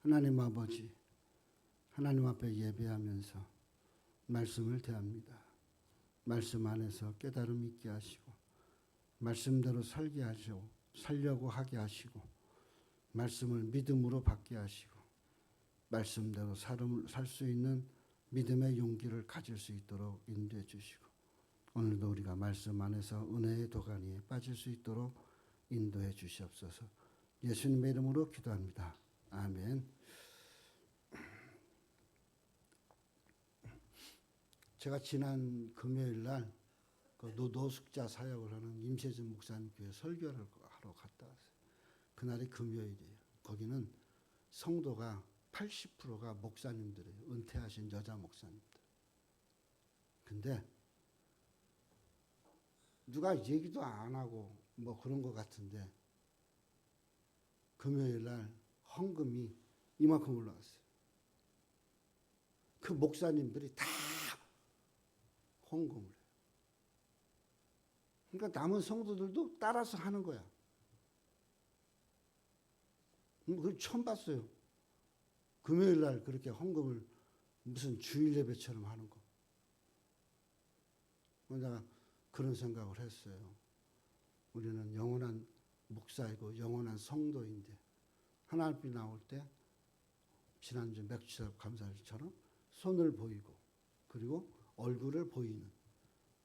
하나님 아버지, 하나님 앞에 예배하면서 말씀을 대합니다. 말씀 안에서 깨달음 있게 하시고 말씀대로 살게 하시고 살려고 하게 하시고 말씀을 믿음으로 받게 하시고 말씀대로 살 수 있는 믿음의 용기를 가질 수 있도록 인도해 주시고 오늘도 우리가 말씀 안에서 은혜의 도가니에 빠질 수 있도록 인도해 주시옵소서. 예수님의 이름으로 기도합니다. 아멘. 제가 지난 금요일 날 그 노숙자 사역을 하는 임세준 목사님 교회 설교를 하러 갔다 왔어요. 그날이 금요일이에요. 거기는 성도가 80%가 목사님들이에요. 은퇴하신 여자 목사님들. 근데 누가 얘기도 안 하고 뭐 그런 것 같은데 금요일 날 헌금이 이만큼 올라왔어요. 그 목사님들이 다 헌금을 해요. 그러니까 남은 성도들도 따라서 하는 거야. 그걸 처음 봤어요. 금요일 날 그렇게 헌금을 무슨 주일 예배처럼 하는 거. 내가 그런 생각을 했어요. 우리는 영원한 목사이고 영원한 성도인데 하나님 앞에 나올 때 지난주 맥주사 감사일처럼 손을 보이고 그리고 얼굴을 보이는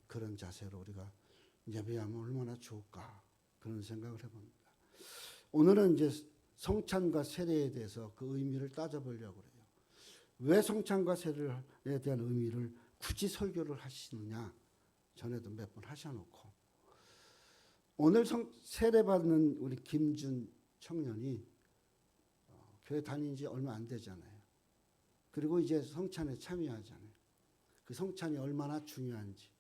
그런 자세로 우리가 예배하면 얼마나 좋을까 그런 생각을 해봅니다. 오늘은 이제 성찬과 세례에 대해서 그 의미를 따져보려고 해요. 왜 성찬과 세례에 대한 의미를 굳이 설교를 하시느냐. 전에도 몇 번 하셔놓고 오늘 세례받는 우리 김준 청년이 교회 다닌 지 얼마 안 되잖아요. 그리고 이제 성찬에 참여하잖아요. 그 성찬이 얼마나 중요한지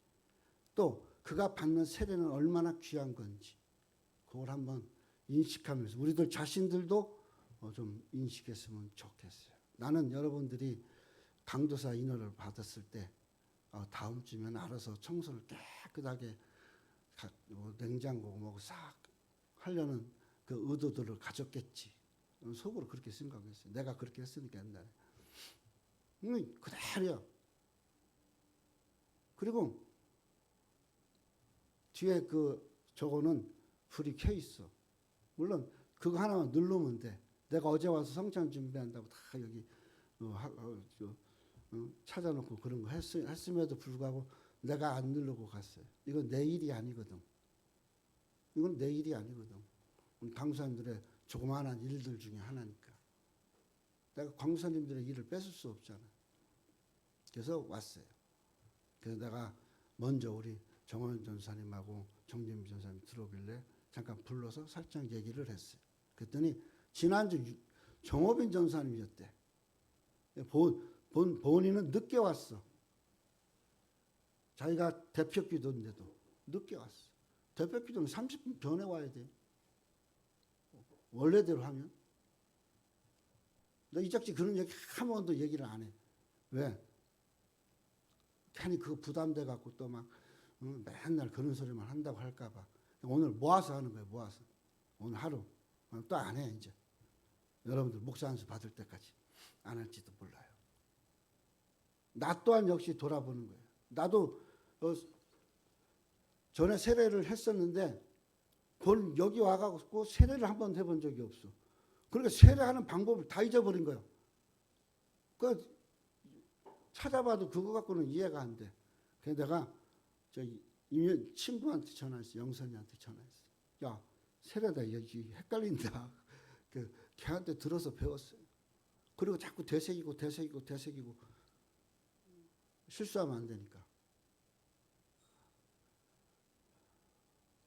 또 그가 받는 세례는 얼마나 귀한 건지 그걸 한번 인식하면서 우리들 자신들도 좀 인식했으면 좋겠어요. 나는 여러분들이 강도사 인허를 받았을 때 다음 주면 알아서 청소를 깨끗하게 냉장고 뭐 싹 하려는 그 의도들을 가졌겠지. 속으로 그렇게 생각했어요. 내가 그렇게 했으니까 옛날에. 그대로야. 그리고 뒤에 저거는 불이 켜 있어. 물론 그거 하나만 누르면 돼. 내가 어제 와서 성찬 준비한다고 다 여기 찾아놓고 그런 거 했음에도 불구하고 내가 안 누르고 갔어요. 이건 내 일이 아니거든. 이건 내 일이 아니거든. 강사님들의 조그마한 일들 중에 하나니까. 내가 강사님들의 일을 뺏을 수 없잖아. 그래서 왔어요. 그래서 내가 먼저 우리 정원 전사님하고 정진미 전사님 들어오길래 잠깐 불러서 살짝 얘기를 했어요. 그랬더니 지난주 정호빈 전사님이었대. 본인은 늦게 왔어. 자기가 대표 기도인데도 늦게 왔어. 대표 기도는 30분 전에 와야 돼. 원래대로 하면. 너 이작지 그런 얘기 한 번도 얘기를 안 해. 왜? 괜히 그거 부담돼 갖고 또 막 맨날 그런 소리만 한다고 할까 봐. 오늘 모아서 하는 거예요. 모아서. 오늘 하루. 또 안 해 이제. 여러분들 목사 안수 받을 때까지 안 할지도 몰라요. 나 또한 역시 돌아보는 거예요. 나도 전에 세례를 했었는데 여기 와가지고 세례를 한 번 해본 적이 없어. 그러니까 세례하는 방법을 다 잊어버린 거야. 그 찾아봐도 그거 갖고는 이해가 안 돼. 그래서 내가 친구한테 전화했어. 영선이한테 전화했어. 야, 세례다 여기 헷갈린다. 걔한테 들어서 배웠어요. 그리고 자꾸 되새기고 실수하면 안 되니까.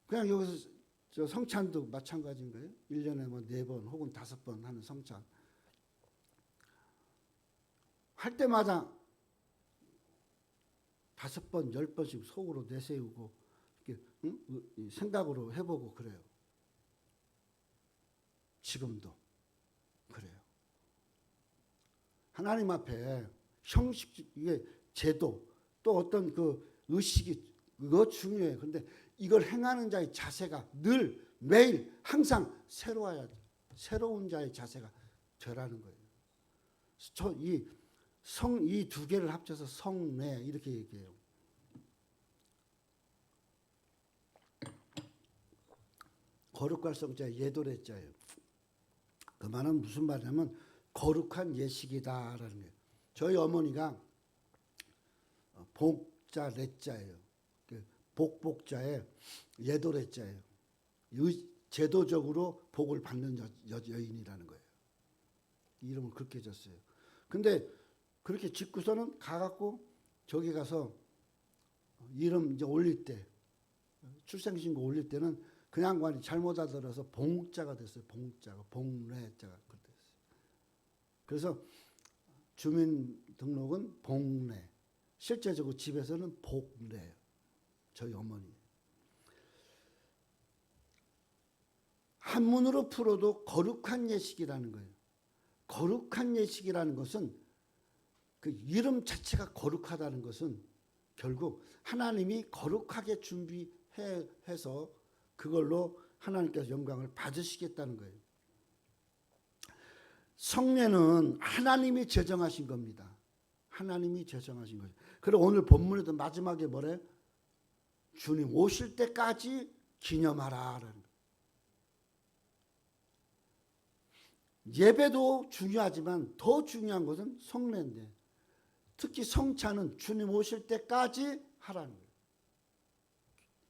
그냥 여기서 성찬도 마찬가지인 거예요. 1년에 뭐 4번 혹은 5번 하는 성찬. 할 때마다 5번, 10번씩 속으로 내세우고 이렇게 생각으로 해보고 그래요. 지금도 그래요. 하나님 앞에 형식, 이게 제도, 또 어떤 의식이 그거 중요해요. 그런데 이걸 행하는 자의 자세가 늘 매일 항상 새로워야 돼. 새로운 자의 자세가 되라는 거예요. 이 두 개를 합쳐서 성례 이렇게 얘기해요. 거룩할 성자에 예도래자예요. 그 말은 무슨 말이냐면 거룩한 예식이다라는 거예요. 저희 어머니가 복자 레자예요. 복복자에 예도래자예요. 제도적으로 복을 받는 여인이라는 거예요. 이름을 그렇게 줬어요. 근데 그렇게 짓고서는 가갖고 저기 가서 이름 이제 올릴 때 출생신고 올릴 때는 그 양반이 잘못 알아들어서 봉자가 됐어요. 봉자가 봉래자가 됐어요. 그래서 주민등록은 봉래, 실제적으로 집에서는 복래예요. 저희 어머니. 한문으로 풀어도 거룩한 예식이라는 거예요. 거룩한 예식이라는 것은 그 이름 자체가 거룩하다는 것은 결국 하나님이 거룩하게 준비해서 그걸로 하나님께서 영광을 받으시겠다는 거예요. 성례는 하나님이 제정하신 겁니다. 하나님이 제정하신 거죠. 그리고 오늘 본문에도 마지막에 뭐래? 주님 오실 때까지 기념하라라는 거예요. 예배도 중요하지만 더 중요한 것은 성례인데 특히 성찬은 주님 오실 때까지 하라는 거예요.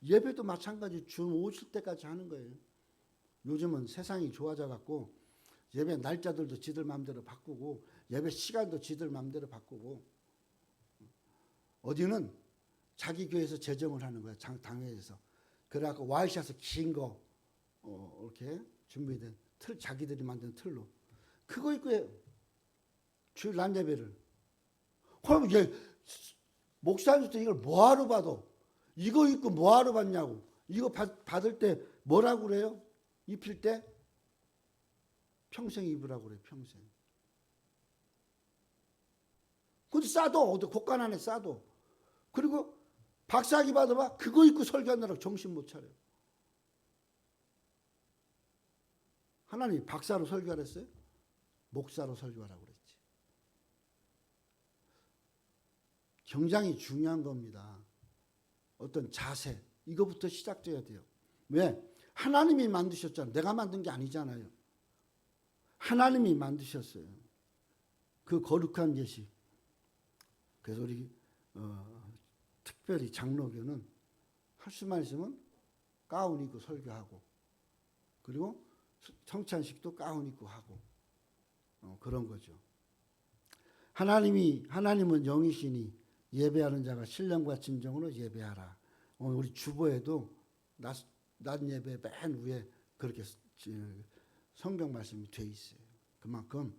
예배도 마찬가지 주님 오실 때까지 하는 거예요. 요즘은 세상이 좋아져 갖고 예배 날짜들도 지들 마음대로 바꾸고 예배 시간도 지들 마음대로 바꾸고 어디는 자기 교회에서 제정을 하는 거야. 당회에서. 그래갖고 와이셔츠 긴 거 이렇게 준비된 틀 자기들이 만든 틀로 그거 입고 해요. 주일 날 예배를. 그럼 목사님도 이걸 뭐하러 받아? 이거 입고 뭐하러 받냐고. 이거 받을 때 뭐라고 그래요? 입힐 때? 평생 입으라고 그래요. 평생. 근데 싸도 어디 곳간 안에 싸도. 그리고 박사학위 받아봐. 그거 입고 설교하느라고 정신 못 차려요. 하나님 박사로 설교하랬어요? 목사로 설교하라고 그랬지. 굉장히 중요한 겁니다. 어떤 자세 이거부터 시작돼야 돼요. 왜? 하나님이 만드셨잖아요. 내가 만든 게 아니잖아요. 하나님이 만드셨어요. 그 거룩한 예식. 그래서 우리 특별히 장로교는 할 수만 있으면 가운 입고 설교하고 그리고 성찬식도 가운 입고 하고 그런 거죠. 하나님은 영이시니 예배하는 자가 신령과 진정으로 예배하라. 오늘 우리 주보에도 낮 예배 맨 위에 그렇게 성경 말씀이 돼 있어요. 그만큼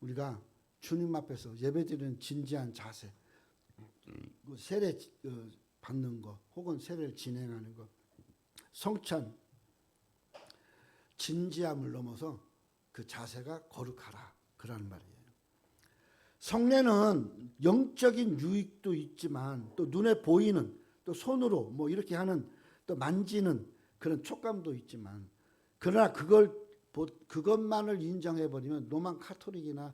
우리가 주님 앞에서 예배드리는 진지한 자세, 세례 받는 거, 혹은 세례를 진행하는 거, 성찬 진지함을 넘어서 그 자세가 거룩하라 그라는 말이에요. 성례는 영적인 유익도 있지만 또 눈에 보이는 또 손으로 뭐 이렇게 하는 또 만지는 그런 촉감도 있지만 그러나 그것만을 인정해버리면 로만 카톨릭이나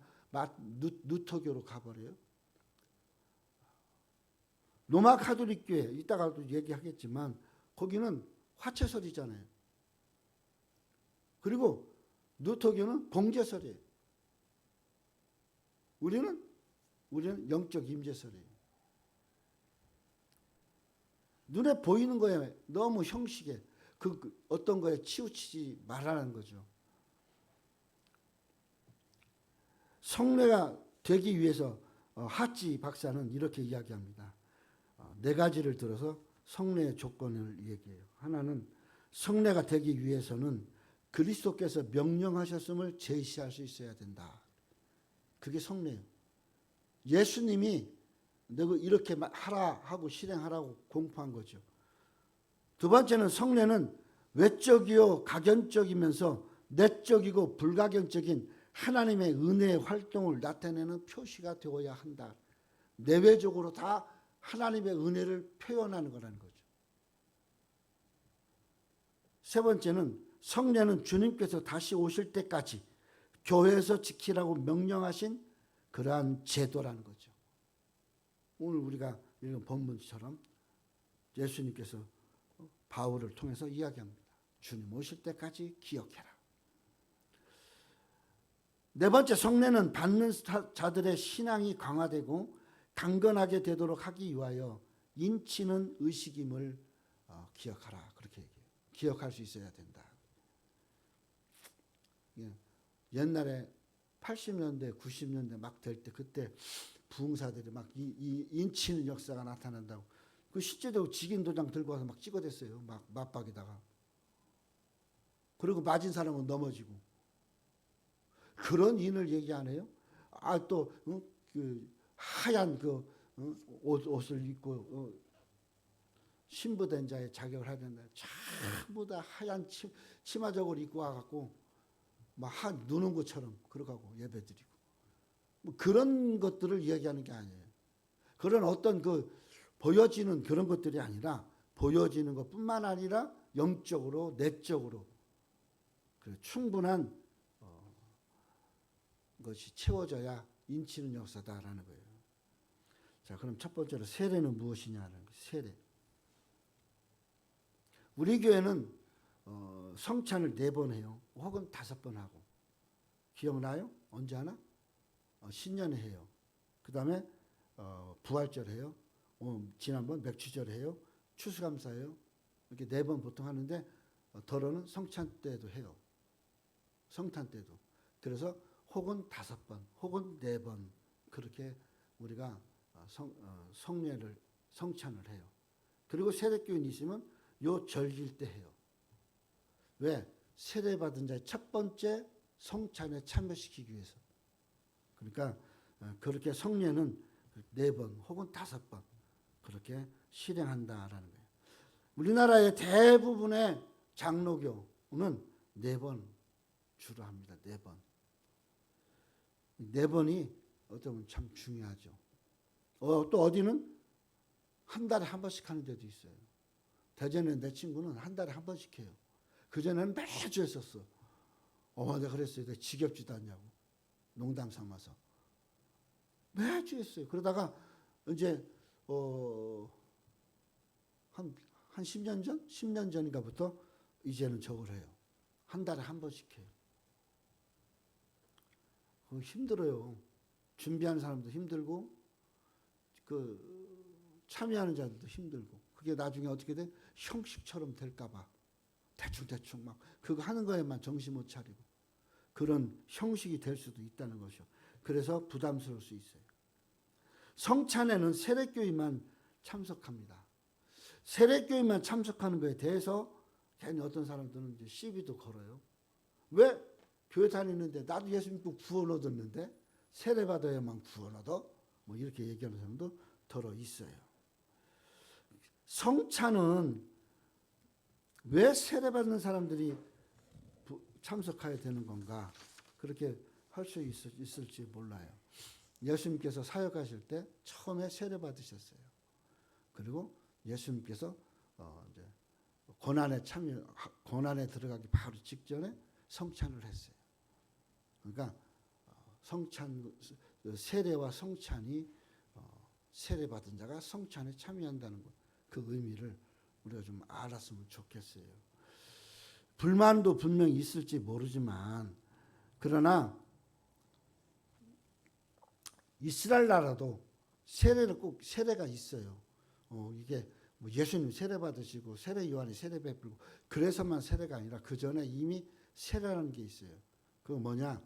누터교로 가버려요. 로마 카톨릭 교회 이따가도 얘기하겠지만 거기는 화채설이잖아요. 그리고 누터교는 봉제설이에요. 우리는 영적 임재설이에요. 눈에 보이는 거에 너무 형식에 어떤 거에 치우치지 말라는 거죠. 성례가 되기 위해서 하찌 박사는 이렇게 이야기합니다. 네 가지를 들어서 성례의 조건을 얘기해요. 하나는 성례가 되기 위해서는 그리스도께서 명령하셨음을 제시할 수 있어야 된다. 그게 성례예요. 예수님이 너가 이렇게 하라 하고 실행하라고 공포한 거죠. 두 번째는 성례는 외적이요 각연적이면서 내적이고 불가경적인 하나님의 은혜의 활동을 나타내는 표시가 되어야 한다. 내외적으로 다 하나님의 은혜를 표현하는 거라는 거죠. 세 번째는 성례는 주님께서 다시 오실 때까지 교회에서 지키라고 명령하신 그러한 제도라는 거죠. 오늘 우리가 읽은 본문처럼 예수님께서 바울을 통해서 이야기합니다. 주님 오실 때까지 기억해라. 네 번째, 성례는 받는 자들의 신앙이 강화되고 강건하게 되도록 하기 위하여 인치는 의식임을 기억하라. 그렇게 얘기해요. 기억할 수 있어야 된다. 옛날에 80년대, 90년대 막 될 때 그때 부흥사들이 막 이 인치는 역사가 나타난다고 그 실제로 직인 도장 들고 와서 막 찍어댔어요. 막 맞박에다가. 그리고 맞은 사람은 넘어지고. 그런 인을 얘기 안 해요? 또 그 하얀 그 옷을 입고 신부된 자의 자격을 해야 된다. 전부 다 하얀 치마적을 입고 와갖고 막 누는 것처럼 그러고 예배드리고 뭐 그런 것들을 이야기하는 게 아니에요. 그런 어떤 그 보여지는 그런 것들이 아니라 보여지는 것뿐만 아니라 영적으로 내적으로 충분한 것이 채워져야 인치는 역사다라는 거예요. 자, 그럼 첫 번째로 세례는 무엇이냐는 거예요. 세례. 우리 교회는 성찬을 4번 해요. 혹은 5번 하고. 기억나요? 언제 하나? 신년에 해요. 그 다음에 부활절 해요. 지난번 맥주절 해요. 추수감사해요. 이렇게 4번 보통 하는데 더러는 성찬 때도 해요. 성탄 때도. 그래서 혹은 5번, 혹은 4번 그렇게 우리가 성례를 성찬을 해요. 그리고 세례교인 있으면 요 절기일 때 해요. 왜? 세례받은 자의 첫 번째 성찬에 참여시키기 위해서. 그러니까 그렇게 성례는 4번 혹은 5번 그렇게 실행한다라는 거예요. 우리나라의 대부분의 장로교는 4번 주로 합니다. 4번. 4번이 어쩌면 참 중요하죠. 또 어디는 한 달에 한 번씩 하는 데도 있어요. 대전에 내 친구는 한 달에 한 번씩 해요. 그전에는 매주 했었어. 내가 그랬어요. 내가 지겹지도 않냐고. 농담 삼아서. 매주 했어요. 그러다가 이제 한 10년 전? 10년 전인가부터 이제는 저걸 해요. 한 달에 한 번씩 해요. 그거 힘들어요. 준비하는 사람도 힘들고 참여하는 자들도 힘들고 그게 나중에 어떻게 돼? 형식처럼 될까 봐 대충 막 그거 하는 거에만 정신 못 차리고 그런 형식이 될 수도 있다는 것이요. 그래서 부담스러울 수 있어요. 성찬에는 세례교인만 참석합니다. 세례교인만 참석하는 거에 대해서 괜히 어떤 사람들은 이제 시비도 걸어요. 왜? 교회 다니는데 나도 예수 믿고 구원 얻었는데 세례 받아야만 구원 얻어? 뭐 이렇게 얘기하는 사람도 더러 있어요. 성찬은 왜 세례 받는 사람들이 참석해야 되는 건가? 그렇게 할 수 있을지 몰라요. 예수님께서 사역하실 때 처음에 세례 받으셨어요. 그리고 예수님께서 이제 고난에 들어가기 바로 직전에 성찬을 했어요. 그러니까 세례와 성찬이 세례 받은 자가 성찬에 참여한다는 것, 그 의미를 우리가 좀 알았으면 좋겠어요. 불만도 분명히 있을지 모르지만 그러나 이스라엘 나라도 세례가 있어요. 이게 뭐 예수님 세례 받으시고 세례 요한이 세례 베풀고 그래서만 세례가 아니라 그 전에 이미 세례라는 게 있어요. 그거 뭐냐?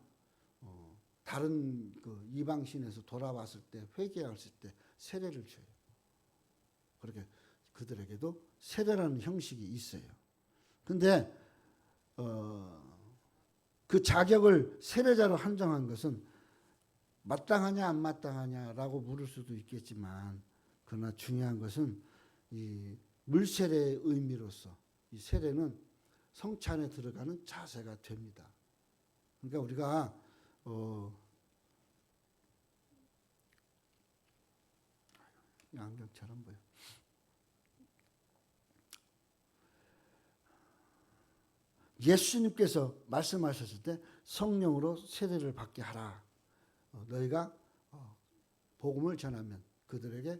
다른 그 이방신에서 돌아왔을 때 회개했을 때 세례를 줘요. 그렇게 그들에게도 세례라는 형식이 있어요. 근데 그 자격을 세례자로 한정한 것은 마땅하냐 안 마땅하냐라고 물을 수도 있겠지만 그러나 중요한 것은 이 물세례의 의미로서 이 세례는 성찬에 들어가는 자세가 됩니다. 그러니까 우리가 안경 잘 안 보여. 예수님께서 말씀하셨을 때 성령으로 세례를 받게 하라. 너희가 복음을 전하면 그들에게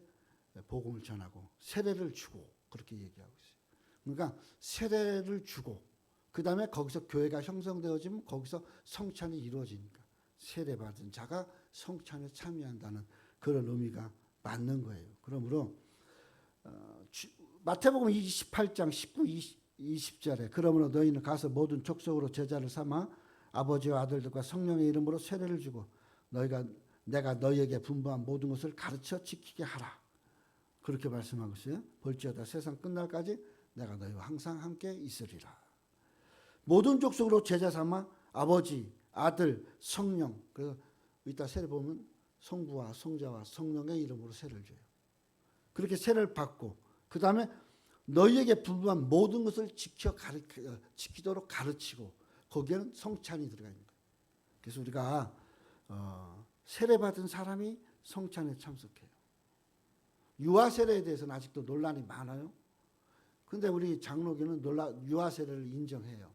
복음을 전하고 세례를 주고 그렇게 얘기하고 있어요. 그러니까 세례를 주고 그 다음에 거기서 교회가 형성되어지면 거기서 성찬이 이루어지니까 세례받은 자가 성찬에 참여한다는 그런 의미가 맞는 거예요. 그러므로 마태복음 28장 19, 20절에 그러므로 너희는 가서 모든 족속으로 제자를 삼아 아버지와 아들들과 성령의 이름으로 세례를 주고 내가 너희에게 분부한 모든 것을 가르쳐 지키게 하라. 그렇게 말씀하고 있어요. 볼지어다 세상 끝날까지 내가 너희와 항상 함께 있으리라. 모든 족속으로 제자 삼아 아버지, 아들, 성령. 그래서 이따 세례 보면 성부와 성자와 성령의 이름으로 세례를 줘요. 그렇게 세례를 받고 그 다음에 너희에게 분부한 모든 것을 지키도록 가르치고 거기에는 성찬이 들어가 있는 거예요. 그래서 우리가 세례 받은 사람이 성찬에 참석해요. 유아 세례에 대해서는 아직도 논란이 많아요. 근데 우리 장로교는 유아 세례를 인정해요.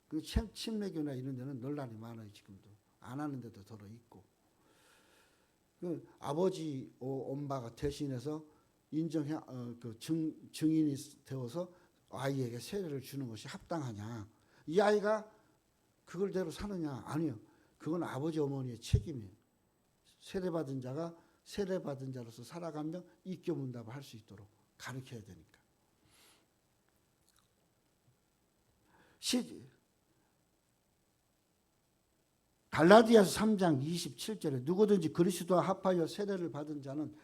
그 침례교나 이런 데는 논란이 많아요. 지금도 안 하는 데도 더러 있고. 그 아버지 엄마가 대신해서 증인이 되어서 아이에게 세례를 주는 것이 합당하냐? 이 아이가 그걸대로 사느냐? 아니요. 그건 아버지 어머니의 책임이에요. 세례받은 자가 세례받은 자로서 살아가며 입교문답을 할 수 있도록 가르쳐야 되니까. 갈라디아서 3장 27절에 누구든지 그리스도와 합하여 세례를 받은 자는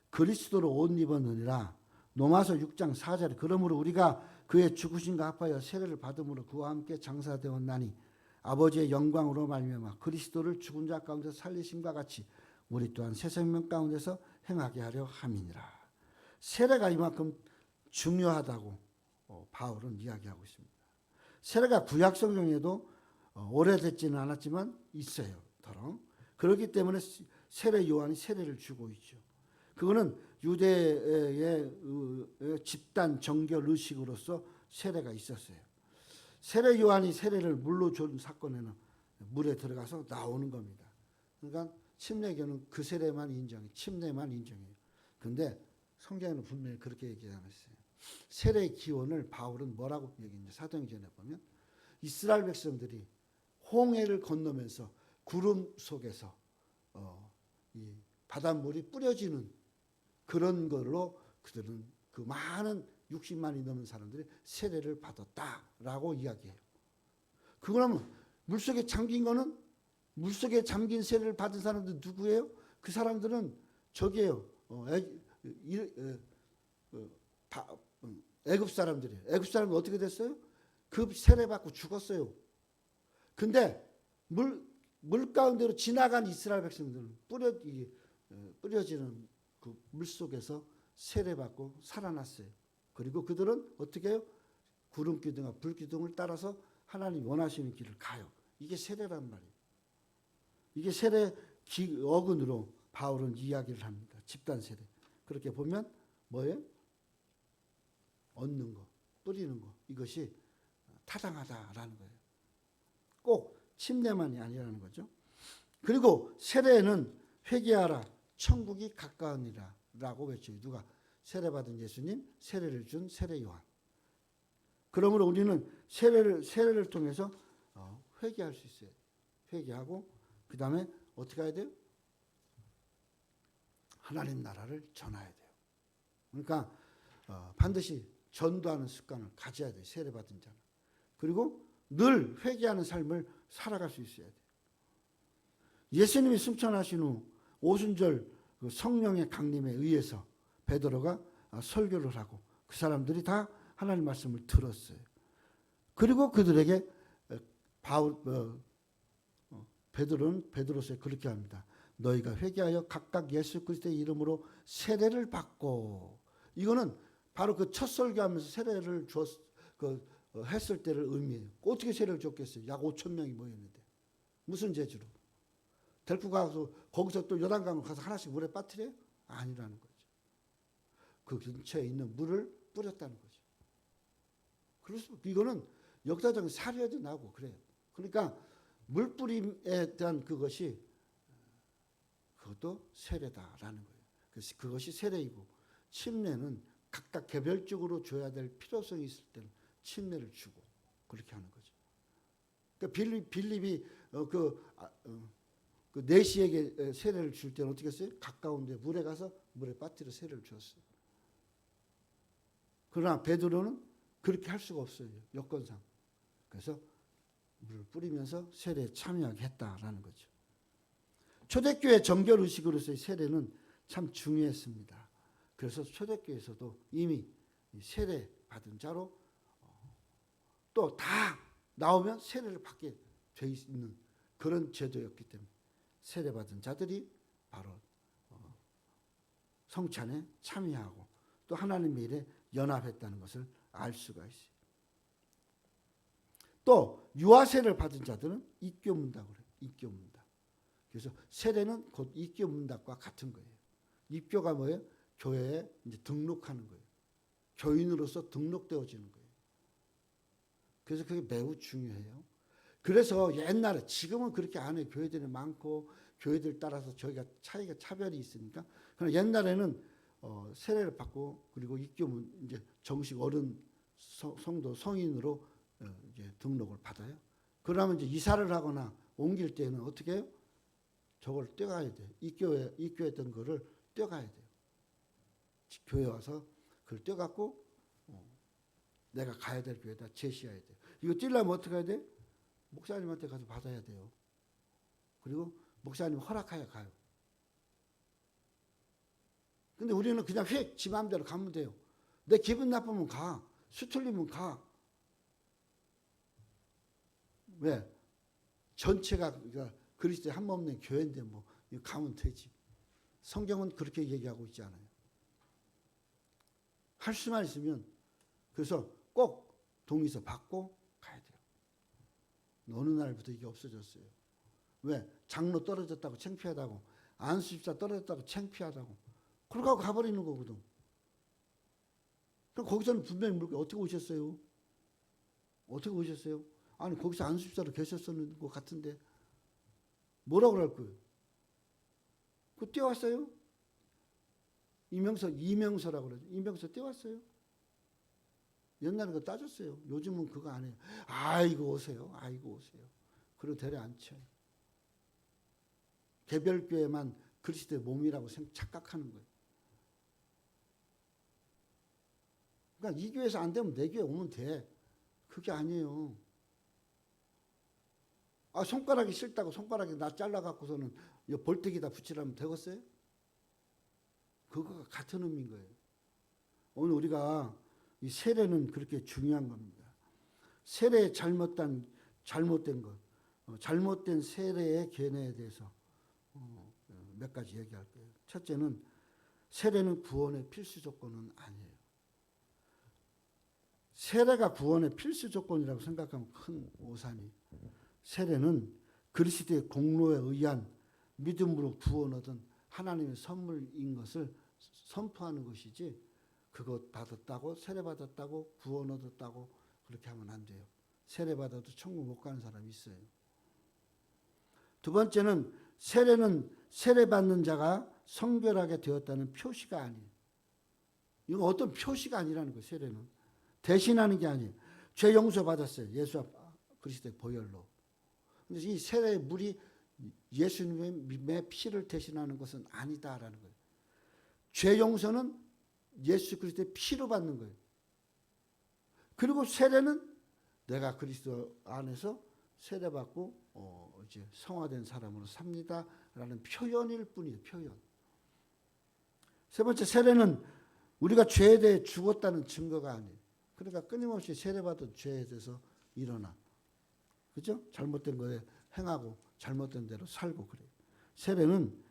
그리스도로 옷 입었느니라. 로마서 6장 4절에 그러므로 우리가 그의 죽으심과 합하여 세례를 받음으로 그와 함께 장사되었나니 아버지의 영광으로 말미암아 그리스도를 죽은 자 가운데서 살리심과 같이 우리 또한 새 생명 가운데서 행하게 하려 함이니라. 세례가 이만큼 중요하다고 바울은 이야기하고 있습니다. 세례가 구약 성경에도 오래됐지는 않았지만 있어요. 그렇기 때문에 세례 요한이 세례를 주고 있죠. 그거는 유대의 집단 정결 의식으로서 세례가 있었어요. 세례 요한이 세례를 물로 준 사건에는 물에 들어가서 나오는 겁니다. 그러니까 침례교는 그 세례만 인정해요. 침례만 인정해요. 그런데 성경에는 분명히 그렇게 얘기 안 했어요. 세례의 기원을 바울은 뭐라고 얘기했냐. 사도행전에 보면 이스라엘 백성들이 홍해를 건너면서 구름 속에서 이 바닷물이 뿌려지는 그런 걸로 그들은 그 많은 60만이 넘는 사람들이 세례를 받았다라고 이야기해요. 그러면 물속에 잠긴 거는 물속에 잠긴 세례를 받은 사람들 누구예요? 그 사람들은 저기예요. 애굽 사람들이에요. 애굽 사람은 어떻게 됐어요? 그 세례 받고 죽었어요. 근데 물 가운데로 지나간 이스라엘 백성들은 뿌려지는 그 물 속에서 세례 받고 살아났어요. 그리고 그들은 어떻게 해요? 구름 기둥과 불 기둥을 따라서 하나님 원하시는 길을 가요. 이게 세례란 말이에요. 이게 세례 어근으로 바울은 이야기를 합니다. 집단 세례. 그렇게 보면 뭐예요? 얻는 거, 뿌리는 거. 이것이 타당하다라는 거예요. 꼭 침례만이 아니라는 거죠. 그리고 세례는 회개하라 천국이 가까우니라 라고 외쳐요. 누가? 세례받은 예수님, 세례를 준 세례 요한. 그러므로 우리는 세례를 통해서 회개할 수 있어요. 회개하고 그 다음에 어떻게 해야 돼요? 하나님 나라를 전해야 돼요. 그러니까 반드시 전도하는 습관을 가져야 돼요. 세례받은 자는. 그리고 늘 회개하는 삶을 살아갈 수 있어야 돼요. 예수님이 승천하신 후 오순절 성령의 강림에 의해서 베드로가 설교를 하고 그 사람들이 다 하나님 말씀을 들었어요. 그리고 그들에게 베드로서 그렇게 합니다. 너희가 회개하여 각각 예수 그리스도의 이름으로 세례를 받고. 이거는 바로 그 첫 설교하면서 세례를 했을 때를 의미해요. 어떻게 세례를 줬겠어요? 약 5천 명이 모였는데 무슨 재주로? 데리고 가서 거기서 또 요단강을 가서 하나씩 물에 빠뜨려요? 아니라는 거죠. 그 근처에 있는 물을 뿌렸다는 거죠. 그래서 이거는 역사적인 사례도 나오고 그래요. 그러니까 물뿌림에 대한 그것이 그것도 세례다라는 거예요. 그래서 그것이 세례이고 침례는 각각 개별적으로 줘야 될 필요성이 있을 때는 침례를 주고 그렇게 하는 거죠. 그러니까 빌립이 그 내시에게 세례를 줄 때는 어떻게 했어요? 가까운데 물에 가서 물에 빠뜨려 세례를 주었어요. 그러나 베드로는 그렇게 할 수가 없어요. 여건상. 그래서 물을 뿌리면서 세례에 참여하게 했다라는 거죠. 초대교회 정결 의식으로서의 세례는 참 중요했습니다. 그래서 초대교회에서도 이미 세례 받은 자로 또 다 나오면 세례를 받게 돼 있는 그런 제도였기 때문에 세례 받은 자들이 바로 성찬에 참여하고 또 하나님의 일에 연합했다는 것을 알 수가 있어요. 또 유아세를 받은 자들은 입교문답을 해요. 입교문답. 그래서 세례는 곧 입교문답과 같은 거예요. 입교가 뭐예요? 교회에 이제 등록하는 거예요. 교인으로서 등록되어지는 거예요. 그래서 그게 매우 중요해요. 그래서 옛날에 지금은 그렇게 안 해요. 교회들이 많고 교회들 따라서 저희가 차별이 있으니까. 그러나 옛날에는 세례를 받고 그리고 입교문 이제 정식 어른 성도 성인으로 이제 등록을 받아요. 그러면 이제 이사를 하거나 옮길 때는 어떻게 해요? 저걸 떼가야 돼요. 입교했던 거를 떼가야 돼요. 교회 와서 그걸 떼갖고 내가 가야 될 교회에다 제시해야 돼요. 이거 떼려면 어떻게 해야 돼? 목사님한테 가서 받아야 돼요. 그리고 목사님 허락하여 가요. 근데 우리는 그냥 휙 지 마음대로 가면 돼요. 내 기분 나쁘면 가. 수틀리면 가. 왜? 전체가 그러니까 그리스도의 한 몸 된 교회인데 뭐 가면 되지. 성경은 그렇게 얘기하고 있지 않아요. 할 수만 있으면 그래서 꼭 동의서 받고 가야 돼요. 어느 날부터 이게 없어졌어요. 왜? 장로 떨어졌다고 창피하다고 안수집사 떨어졌다고 창피하다고 그러고 가버리는 거거든. 그럼 거기서는 분명히 물고 어떻게 오셨어요? 어떻게 오셨어요? 아니 거기서 안수집사로 계셨었는 것 같은데 뭐라고 그럴 거예요? 그 떼왔어요? 이명서라고 그러죠. 이명서 떼왔어요? 옛날에 그거 따졌어요. 요즘은 그거 안 해요. 아이고 오세요. 아이고 오세요. 그리고 데려 앉혀요. 개별교회만 그리스도의 몸이라고 착각하는 거예요. 그러니까 이 교회에서 안 되면 내 교회 오면 돼. 그게 아니에요. 아 손가락이 싫다고 손가락이 나 잘라갖고서는 볼때기다 붙이라면 되겠어요? 그거가 같은 의미인 거예요. 오늘 우리가 이 세례는 그렇게 중요한 겁니다. 세례의 잘못된 것, 잘못된 세례의 견해에 대해서 몇 가지 얘기할 거예요. 첫째는 세례는 구원의 필수 조건은 아니에요. 세례가 구원의 필수 조건이라고 생각하면 큰 오산이. 세례는 그리스도의 공로에 의한 믿음으로 구원 얻은 하나님의 선물인 것을 선포하는 것이지 그것 받았다고 세례 받았다고 구원 얻었다고 그렇게 하면 안 돼요. 세례 받아도 천국 못 가는 사람이 있어요. 두 번째는 세례는 세례 받는 자가 성결하게 되었다는 표시가 아니에요. 이건 어떤 표시가 아니라는 거예요. 세례는 대신하는 게 아니에요. 죄 용서 받았어요. 예수 그리스도의 보혈로. 근데 이 세례의 물이 예수님의 피를 대신하는 것은 아니다라는 거예요. 죄 용서는 예수 그리스도의 피로 받는 거예요. 그리고 세례는 내가 그리스도 안에서 세례받고 이제 성화된 사람으로 삽니다라는 표현일 뿐이에요. 표현. 세 번째, 세례는 우리가 죄에 대해 죽었다는 증거가 아니에요. 그러니까 끊임없이 세례받은 죄에 대해서 일어나. 그죠? 잘못된 거에 행하고 잘못된 대로 살고 그래요. 세례는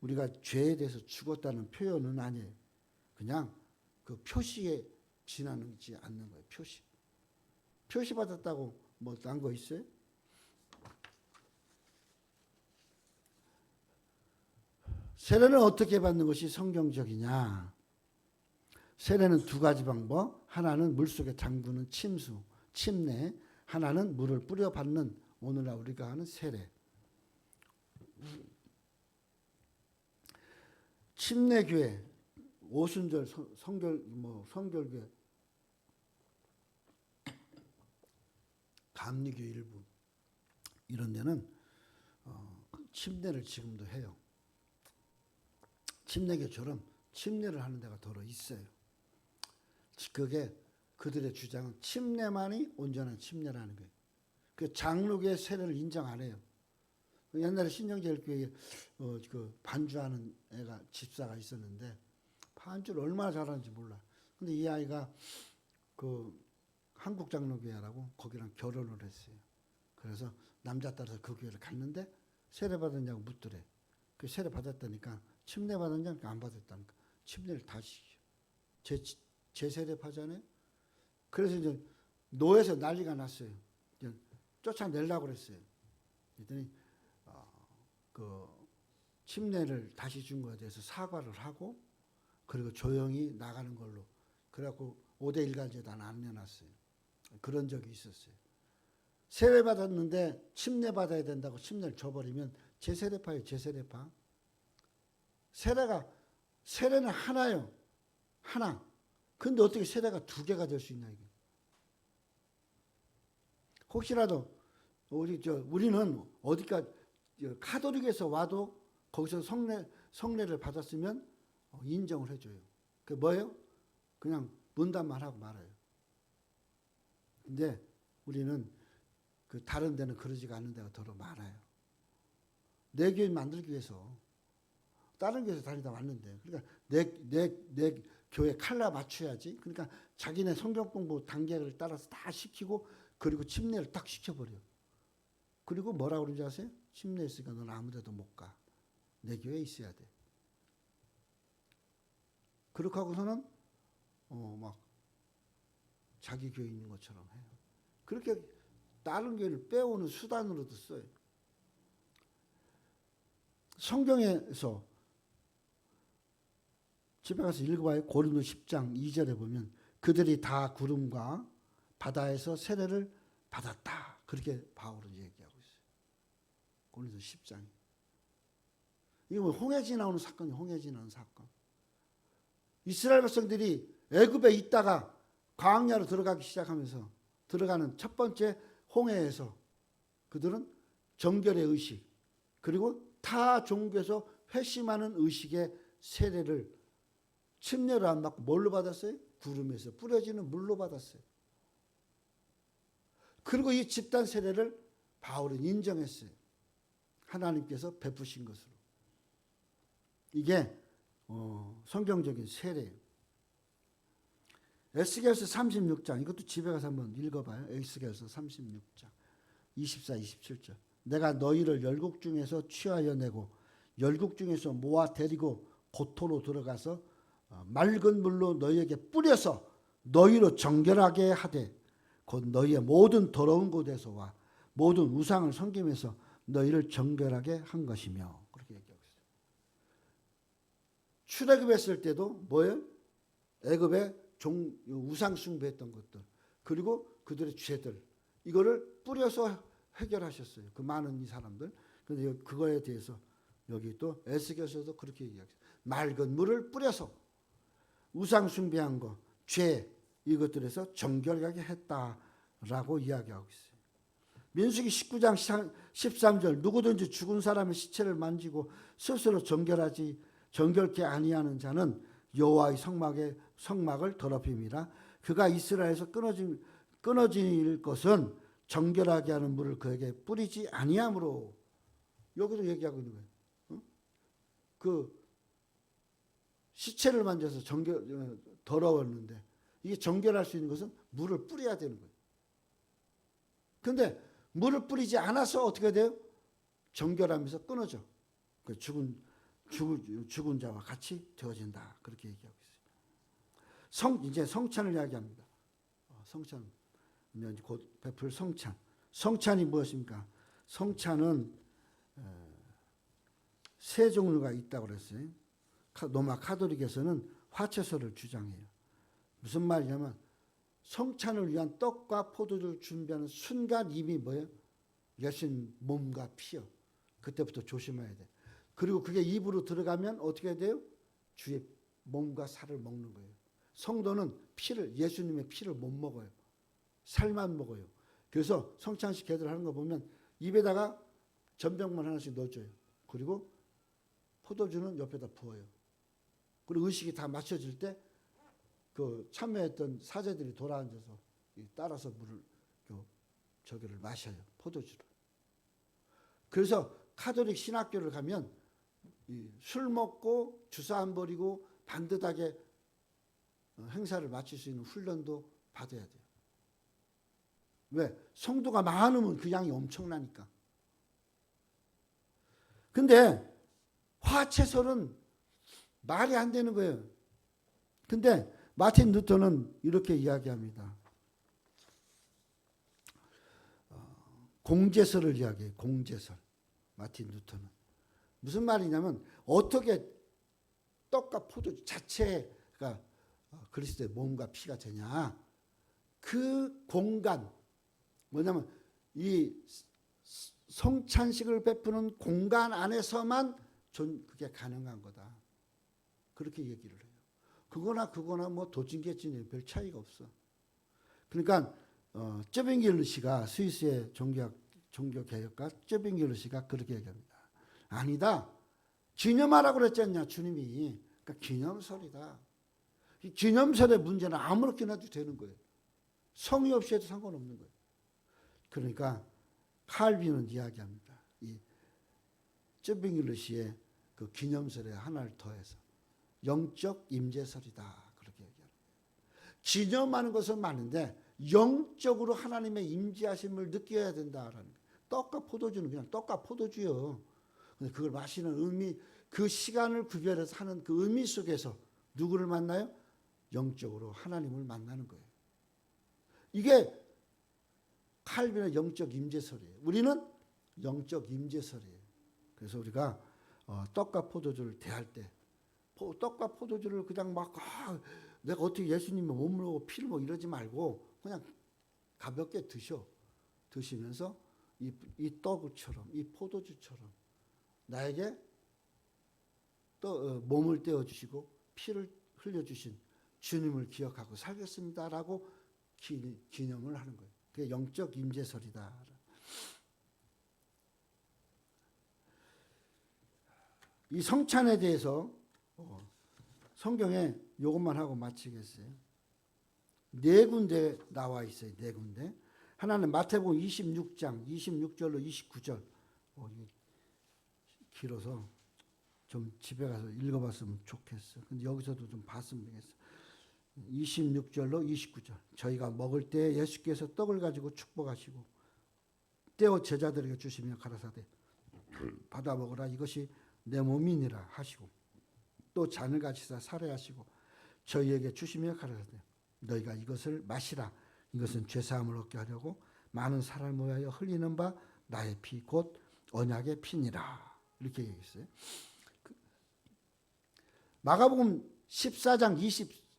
우리가 죄에 대해서 죽었다는 표현은 아니에요. 그냥 그 표시에 지나지 않는 거예요. 표시. 표시 받았다고 뭐 난 거 있어요? 세례는 어떻게 받는 것이 성경적이냐? 세례는 두 가지 방법. 하나는 물속에 담그는 침수, 침례. 하나는 물을 뿌려 받는 오늘날 우리가 하는 세례. 침례교회, 오순절 성결교회, 감리교 일부 이런 데는 침례를 지금도 해요. 침례교처럼 침례를 하는 데가 더러 있어요. 그게 그들의 주장은 침례만이 온전한 침례라는 거예요. 그 장로교의 세례를 인정 안 해요. 옛날에 신정제일교회에 그 반주하는 애가 집사가 있었는데 반주를 얼마나 잘하는지 몰라. 근데 이 아이가 그 한국장로교회라고 거기랑 결혼을 했어요. 그래서 남자 따라서 그 교회를 갔는데 세례 받았냐고 묻더래. 그 세례 받았다니까 침례 받았냐니까 안 받았다니까 침례를 다시 재세례 하잖아요. 그래서 이제 노에서 난리가 났어요. 이제 쫓아내려고 그랬어요. 그랬더니 그 침례를 다시 준 거에 대해서 사과를 하고 그리고 조용히 나가는 걸로 그래갖고 5대 1간제단 안 내놨어요. 그런 적이 있었어요. 세례 받았는데 침례 받아야 된다고 침례를 줘버리면 재세례파예요. 재세례파. 세례는 하나요. 하나. 근데 어떻게 세례가 두 개가 될 수 있나 이게. 혹시라도 우리는 어디까 카톨릭에서 와도 거기서 성례를 받았으면 인정을 해줘요. 그 뭐예요? 그냥 문단만 하고 말아요. 근데 우리는 그 다른 데는 그러지가 않는 데가 더러 많아요. 내 교회 만들기 위해서 다른 교회에서 다니다 왔는데 그러니까 내 교회 칼라 맞춰야지. 그러니까 자기네 성경 공부 단계를 따라서 다 시키고 그리고 침례를 딱 시켜버려. 그리고 뭐라고 그러는지 아세요? 침례했으니까 넌 아무 데도 못 가. 내 교회에 있어야 돼. 그렇게 하고서는 막 자기 교회 있는 것처럼 해요. 그렇게 다른 교회를 빼오는 수단으로도 써요. 성경에서 집에 가서 읽어봐요. 고린도 10장 2절에 보면 그들이 다 구름과 바다에서 세례를 받았다. 그렇게 바울은 얘기하고 있어요. 고린도 10장이. 이게 뭐 홍해지 나오는 사건이에요. 홍해지 나오는 사건. 이스라엘 백성들이 애굽에 있다가 광야로 들어가기 시작하면서 들어가는 첫 번째 홍해에서 그들은 정결의 의식 그리고 타 종교에서 회심하는 의식의 세례를 침례를 안 받고 뭘로 받았어요? 구름에서 뿌려지는 물로 받았어요. 그리고 이 집단 세례를 바울은 인정했어요. 하나님께서 베푸신 것으로. 이게 성경적인 세례예요. 에스겔서 36장 이것도 집에 가서 한번 읽어봐요. 에스겔서 36장 24, 27절 내가 너희를 열국 중에서 취하여 내고 열국 중에서 모아 데리고 고토로 들어가서 맑은 물로 너희에게 뿌려서 너희로 정결하게 하되 곧 너희의 모든 더러운 곳에서와 모든 우상을 섬기면서 너희를 정결하게 한 것이며 그렇게 얘기하고 있어요. 출애굽했을 때도 뭐예요? 애굽에 우상 숭배했던 것들 그리고 그들의 죄들 이거를 뿌려서 해결하셨어요. 그 많은 이 사람들. 그런데 그거에 대해서 여기 또 에스겔서도 그렇게 얘기하죠. 맑은 물을 뿌려서 우상 숭배한 거, 죄 이것들에서 정결하게 했다라고 이야기하고 있어요. 민수기 19장 13절 누구든지 죽은 사람의 시체를 만지고 스스로 정결케 아니하는 자는 여호와의 성막을 더럽힘이라. 그가 이스라엘에서 끊어질 것은 정결하게 하는 물을 그에게 뿌리지 아니하므로. 여기도 얘기하고 있는 거예요. 그 시체를 만져서 더러웠는데 이게 정결할 수 있는 것은 물을 뿌려야 되는 거예요. 그런데 물을 뿌리지 않아서 어떻게 돼요? 정결하면서 끊어져. 그 죽은 자와 같이 되어진다. 그렇게 얘기하고 있어요. 이제 성찬을 이야기합니다. 성찬, 곧 베풀 성찬. 성찬이 무엇입니까? 성찬은 세 종류가 있다고 그랬어요. 로마 카톨릭에서는 화채소를 주장해요. 무슨 말이냐면 성찬을 위한 떡과 포도주를 준비하는 순간 이미 뭐예요? 예수님 몸과 피요. 그때부터 조심해야 돼. 그리고 그게 입으로 들어가면 어떻게 돼요? 주의 몸과 살을 먹는 거예요. 성도는 예수님의 피를 못 먹어요. 살만 먹어요. 그래서 성찬식 걔들 하는 거 보면 입에다가 전병만 하나씩 넣어줘요. 그리고 포도주는 옆에다 부어요. 그리고 의식이 다 맞춰질 때 그 참여했던 사제들이 돌아앉아서 따라서 물을 저기를 마셔요. 포도주를. 그래서 카톨릭 신학교를 가면 술 먹고 주사 안 버리고 반듯하게 행사를 마칠 수 있는 훈련도 받아야 돼요. 왜? 성도가 많으면 그 양이 엄청나니까. 근데 화채설은 말이 안 되는 거예요. 근데 마틴 루터는 이렇게 이야기합니다. 공제설을 이야기해요. 공제설. 마틴 루터는. 무슨 말이냐면 어떻게 떡과 포도주 자체가 그리스도의 몸과 피가 되냐. 그 공간, 뭐냐면 이 성찬식을 베푸는 공간 안에서만 그게 가능한 거다. 그렇게 얘기를 해요. 그거나 뭐 도찐개찐이 별 차이가 없어. 그러니까 쩌빙길르시가 스위스의 종교개혁가 쩌빙길르시가 그렇게 얘기합니다. 아니다. 기념하라고 그랬지 않냐 주님이. 그러니까 기념설이다. 이 기념설의 문제는 아무렇게나 해도 되는 거예요. 성의 없이 해도 상관없는 거예요. 그러니까 칼빈은 이야기합니다. 이 쩌빙길르시의 그 기념설에 하나를 더해서 영적 임재설이다. 그렇게 얘기합니다. 기념하는 것은 많은데 영적으로 하나님의 임재하심을 느껴야 된다라는 거예요. 떡과 포도주는 그냥 떡과 포도주요. 근데 그걸 마시는 의미, 그 시간을 구별해서 하는 그 의미 속에서 누구를 만나요? 영적으로 하나님을 만나는 거예요. 이게 칼빈의 영적 임재설이에요. 우리는 영적 임재설이에요. 그래서 우리가 떡과 포도주를 대할 때 떡과 포도주를 그냥 막 내가 어떻게 예수님의 몸을 먹고 피를 먹고 이러지 말고 그냥 가볍게 드시면서 이 떡처럼 이 포도주처럼 나에게 또 몸을 떼어주시고 피를 흘려주신 주님을 기억하고 살겠습니다라고 기념을 하는 거예요. 그게 영적 임재설이다. 이 성찬에 대해서 성경에 이것만 하고 마치겠어요. 4군데 나와 있어요. 4군데. 하나는 마태복음 26장 26절로 29절. 길어서 좀 집에 가서 읽어봤으면 좋겠어. 근데 여기서도 좀 봤으면 되겠어. 26절로 29절. 저희가 먹을 때 예수께서 떡을 가지고 축복하시고 떼어 제자들에게 주시며 가라사대 받아 먹으라 이것이 내 몸이니라 하시고 또 잔을 가지사 살해하시고 저희에게 주시며 가라사대 너희가 이것을 마시라 이것은 죄사함을 얻게 하려고 많은 사람을 위하여 흘리는 바 나의 피 곧 언약의 피니라 이렇게 얘기했어요. 마가복음 14장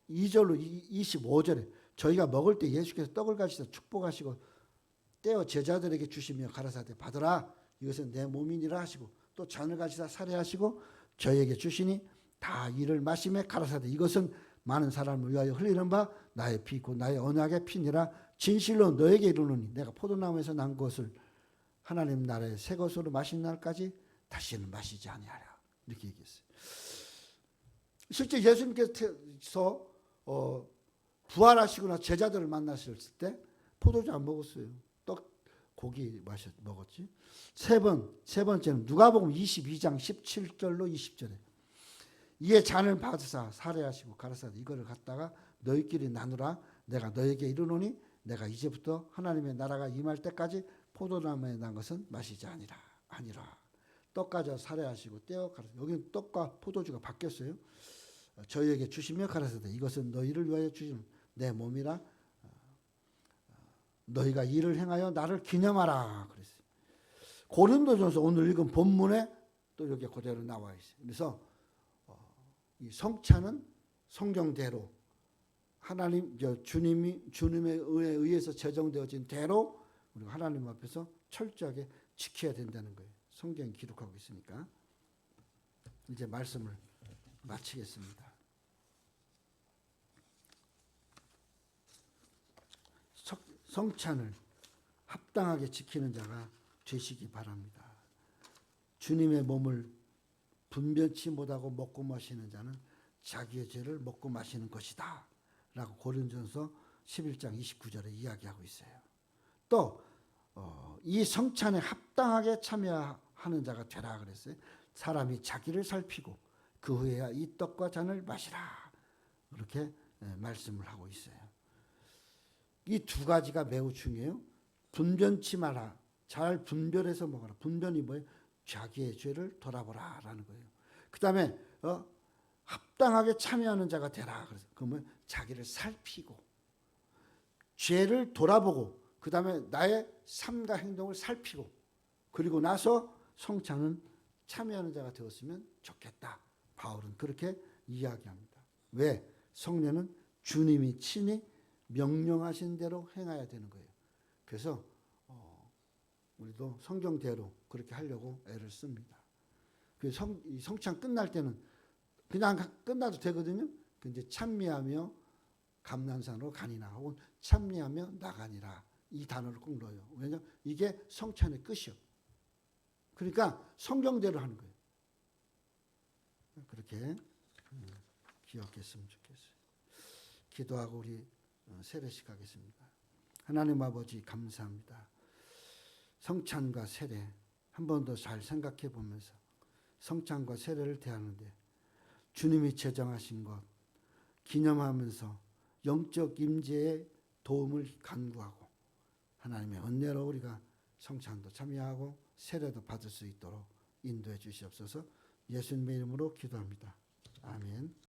22절로 25절에 저희가 먹을 때 예수께서 떡을 가지사 축복하시고 떼어 제자들에게 주시며 가라사대 받으라 이것은 내 몸이니라 하시고 또 잔을 가지사 살해하시고 저희에게 주시니 다 이를 마시며 가라사대 이것은 많은 사람을 위하여 흘리는 바 나의 피 곧 나의 언약의 피니라 진실로 너에게 이르노니 내가 포도나무에서 난 것을 하나님 나라의 새 것으로 마시는 날까지 다시는 마시지 아니하라 이렇게 얘기했어요. 실제 예수님께서 부활하시거나 제자들을 만나셨을 때 포도주 안 먹었어요. 떡, 고기 먹었지. 세 번째는 누가복음 22장 17절로 20절에 이에 잔을 받으사 살해하시고 가라사대 이거를 갖다가 너희끼리 나누라 내가 너에게 이르노니 내가 이제부터 하나님의 나라가 임할 때까지 포도나무에 난 것은 마시지 아니라 떡 가져 살해하시고 떼어 가라사대 여기는 떡과 포도주가 바뀌었어요. 저희에게 주시며 가라사대 이것은 너희를 위하여 주신 내 몸이라 너희가 이를 행하여 나를 기념하라 그랬어요. 고린도전서 오늘 읽은 본문에 또 이렇게 그대로 나와 있어요. 그래서 이 성찬은 성경대로 하나님 주님의 의해서 제정되어진 대로 우리가 하나님 앞에서 철저하게 지켜야 된다는 거예요. 성경이 기록하고 있으니까. 이제 말씀을 마치겠습니다. 성찬을 합당하게 지키는 자가 되시기 바랍니다. 주님의 몸을 분별치 못하고 먹고 마시는 자는 자기의 죄를 먹고 마시는 것이다 라고 고린도전서 11장 29절에 이야기하고 있어요. 또 이 성찬에 합당하게 참여하는 자가 되라 그랬어요. 사람이 자기를 살피고 그 후에야 이 떡과 잔을 마시라 그렇게 말씀을 하고 있어요. 이 두 가지가 매우 중요해요. 분변치 마라. 잘 분별해서 먹어라. 분변이 뭐예요? 자기의 죄를 돌아보라 라는 거예요. 그 다음에 합당하게 참여하는 자가 되라. 그러면 자기를 살피고 죄를 돌아보고 그 다음에 나의 삶과 행동을 살피고 그리고 나서 성찬은 참여하는 자가 되었으면 좋겠다. 바울은 그렇게 이야기합니다. 왜? 성례는 주님이 친히 명령하신 대로 행해야 되는 거예요. 그래서 우리도 성경대로 그렇게 하려고 애를 씁니다. 이 성찬 끝날 때는 그냥 끝나도 되거든요. 근데 찬미하며 감난산으로 가니라 혹은 찬미하며 나가니라 이 단어를 꼭 넣어요. 왜냐하면 이게 성찬의 끝이요. 그러니까 성경대로 하는 거예요. 그렇게 기억했으면 좋겠어요. 기도하고 우리 세례식 하겠습니다. 하나님 아버지 감사합니다. 성찬과 세례 한 번 더 잘 생각해 보면서 성찬과 세례를 대하는데 주님이 제정하신 것 기념하면서 영적 임재의 도움을 간구하고 하나님의 은혜로 우리가 성찬도 참여하고 세례도 받을 수 있도록 인도해 주시옵소서. 예수님의 이름으로 기도합니다. 아멘.